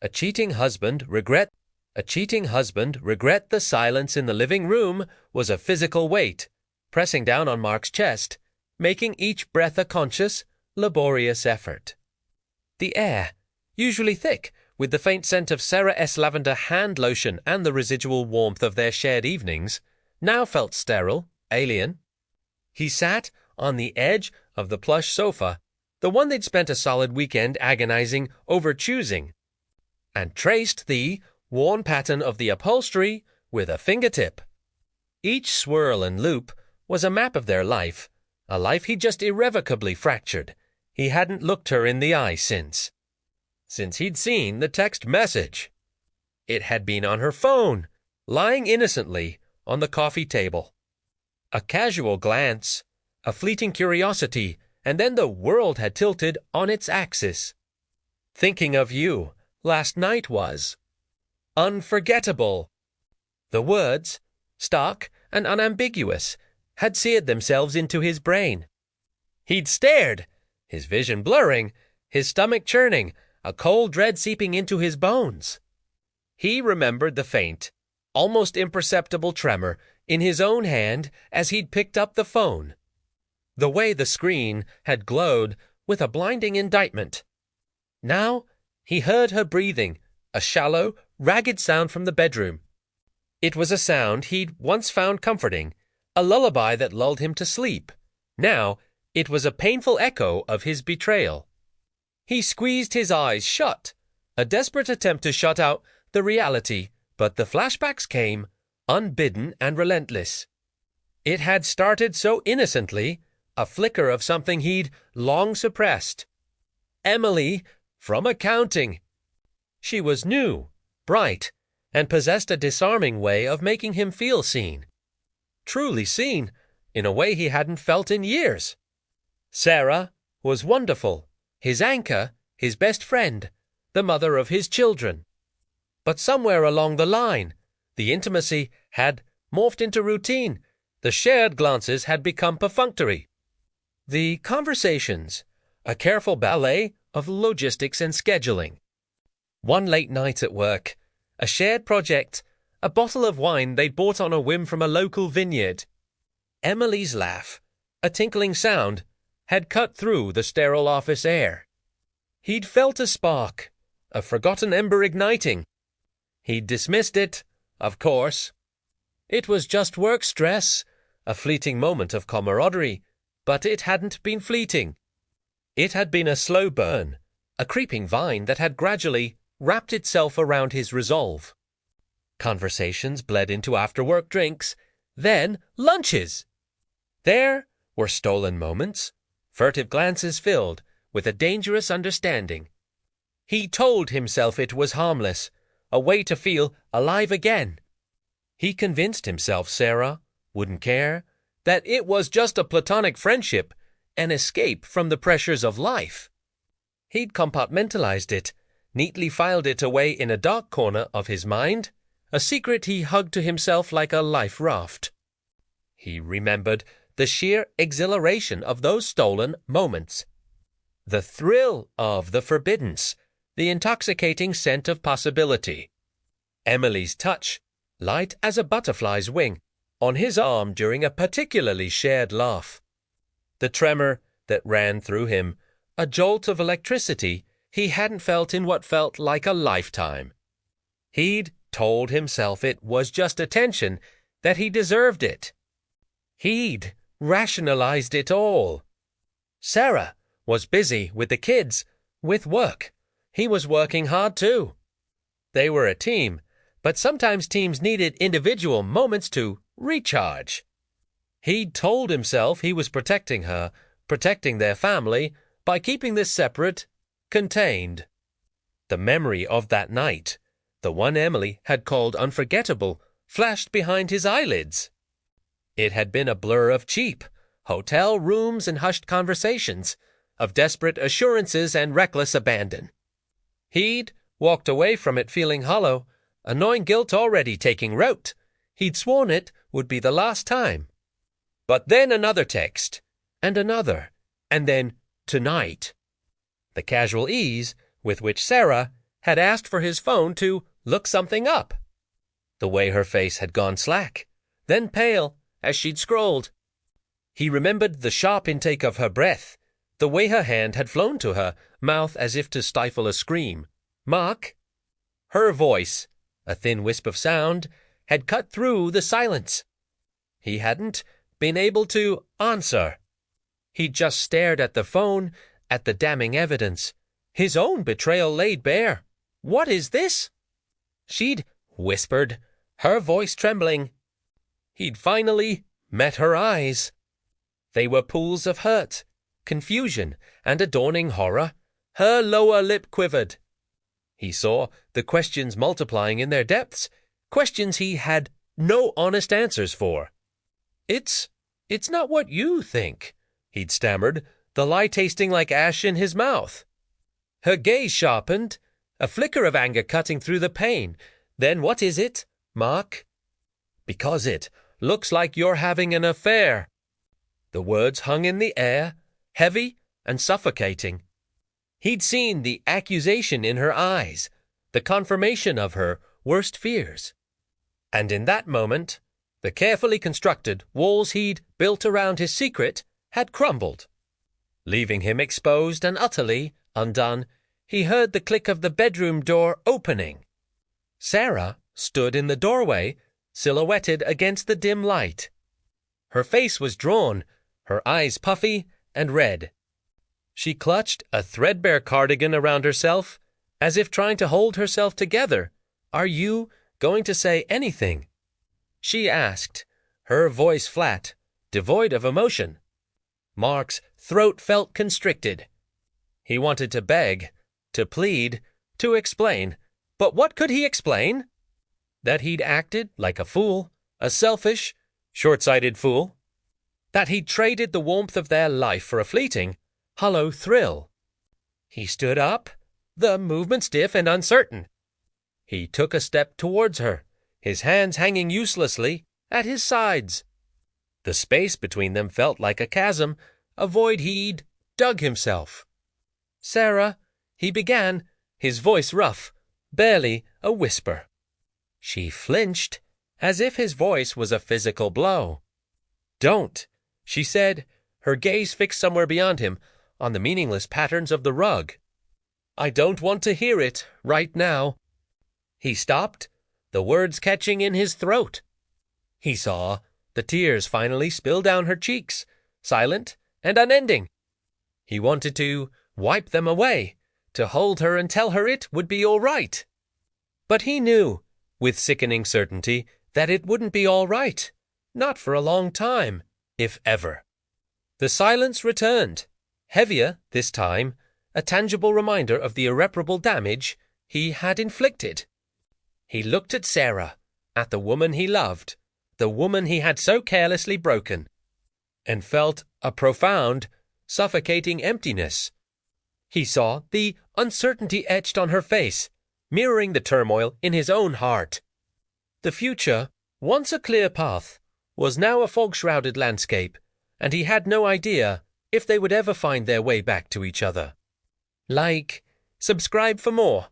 A cheating husband regret the silence in the living room was a physical weight, pressing down on Mark's chest, making each breath a conscious, laborious effort. The air, usually thick, with the faint scent of Sarah S. lavender hand lotion and the residual warmth of their shared evenings, now felt sterile, alien. He sat on the edge of the plush sofa, the one they'd spent a solid weekend agonizing over choosing, and traced the worn pattern of the upholstery with a fingertip. Each swirl and loop was a map of their life, a life he'd just irrevocably fractured. He hadn't looked her in the eye since he'd seen the text message. It had been on her phone, lying innocently on the coffee table. A casual glance, a fleeting curiosity, and then the world had tilted on its axis. Thinking of you last night was unforgettable. The words, stark and unambiguous, had seared themselves into his brain. He'd stared, his vision blurring, his stomach churning, a cold dread seeping into his bones. He remembered the faint, almost imperceptible tremor in his own hand as he'd picked up the phone. The way the screen had glowed with a blinding indictment. Now he heard her breathing, a shallow, ragged sound from the bedroom. It was a sound he'd once found comforting, a lullaby that lulled him to sleep. Now it was a painful echo of his betrayal. He squeezed his eyes shut, a desperate attempt to shut out the reality, but the flashbacks came, unbidden and relentless. It had started so innocently, a flicker of something he'd long suppressed. Emily, from accounting. She was new, bright, and possessed a disarming way of making him feel seen. Truly seen, in a way he hadn't felt in years. Sarah was wonderful, his anchor, his best friend, the mother of his children. But somewhere along the line, the intimacy had morphed into routine. The shared glances had become perfunctory. The conversations, a careful ballet of logistics and scheduling. One late night at work, a shared project, a bottle of wine they'd bought on a whim from a local vineyard. Emily's laugh, a tinkling sound, had cut through the sterile office air. He'd felt a spark, a forgotten ember igniting. He'd dismissed it, of course. It was just work stress, a fleeting moment of camaraderie, but it hadn't been fleeting. It had been a slow burn, a creeping vine that had gradually wrapped itself around his resolve. Conversations bled into after-work drinks, then lunches. There were stolen moments, furtive glances filled with a dangerous understanding. He told himself it was harmless, a way to feel alive again. He convinced himself Sarah wouldn't care, that it was just a platonic friendship, an escape from the pressures of life. He'd compartmentalized it, neatly filed it away in a dark corner of his mind, a secret he hugged to himself like a life raft. He remembered the sheer exhilaration of those stolen moments, the thrill of the forbiddance, the intoxicating scent of possibility. Emily's touch, light as a butterfly's wing, on his arm during a particularly shared laugh. The tremor that ran through him, a jolt of electricity he hadn't felt in what felt like a lifetime. He'd told himself it was just attention, that he deserved it. He'd rationalized it all. Sarah was busy with the kids, with work. He was working hard too. They were a team, but sometimes teams needed individual moments to recharge. He'd told himself he was protecting her, protecting their family, by keeping this separate, contained. The memory of that night, the one Emily had called unforgettable, flashed behind his eyelids. It had been a blur of cheap hotel rooms and hushed conversations, of desperate assurances and reckless abandon. He'd walked away from it feeling hollow, a gnawing guilt already taking root. He'd sworn it would be the last time. But then another text, and another, and then tonight. The casual ease with which Sarah had asked for his phone to look something up. The way her face had gone slack, then pale, as she'd scrolled. He remembered the sharp intake of her breath, the way her hand had flown to her mouth as if to stifle a scream. "Mark?" Her voice, a thin wisp of sound, had cut through the silence. He hadn't been able to answer. He'd just stared at the phone, at the damning evidence. His own betrayal laid bare. "What is this?" She'd whispered, her voice trembling. He'd finally met her eyes. They were pools of hurt, confusion, and a dawning horror. Her lower lip quivered. He saw the questions multiplying in their depths, questions he had no honest answers for. It's not what you think," he'd stammered, the lie tasting like ash in his mouth. Her gaze sharpened, a flicker of anger cutting through the pain. "Then what is it, Mark?" "Because it looks like you're having an affair." The words hung in the air, heavy and suffocating. He'd seen the accusation in her eyes, the confirmation of her worst fears. And in that moment, the carefully constructed walls he'd built around his secret had crumbled. Leaving him exposed and utterly undone, he heard the click of the bedroom door opening. Sarah stood in the doorway, silhouetted against the dim light. Her face was drawn, her eyes puffy and red. She clutched a threadbare cardigan around herself, as if trying to hold herself together. "Are you going to say anything?" she asked, her voice flat, devoid of emotion. Mark's throat felt constricted. He wanted to beg, to plead, to explain. But what could he explain? That he'd acted like a fool, a selfish, short-sighted fool. That he'd traded the warmth of their life for a fleeting, hollow thrill. He stood up, the movement stiff and uncertain. He took a step towards her, his hands hanging uselessly at his sides. The space between them felt like a chasm, a void he'd dug himself. "Sarah," he began, his voice rough, barely a whisper. She flinched, as if his voice was a physical blow. "Don't," she said, her gaze fixed somewhere beyond him, on the meaningless patterns of the rug. "I don't want to hear it right now." He stopped, the words catching in his throat. He saw the tears finally spill down her cheeks, silent and unending. He wanted to wipe them away, to hold her and tell her it would be all right. But he knew, with sickening certainty, that it wouldn't be all right. Not for a long time, if ever. The silence returned, heavier this time, a tangible reminder of the irreparable damage he had inflicted. He looked at Sarah, at the woman he loved, the woman he had so carelessly broken, and felt a profound, suffocating emptiness. He saw the uncertainty etched on her face, mirroring the turmoil in his own heart. The future, once a clear path, was now a fog-shrouded landscape, and he had no idea if they would ever find their way back to each other. Like, subscribe for more.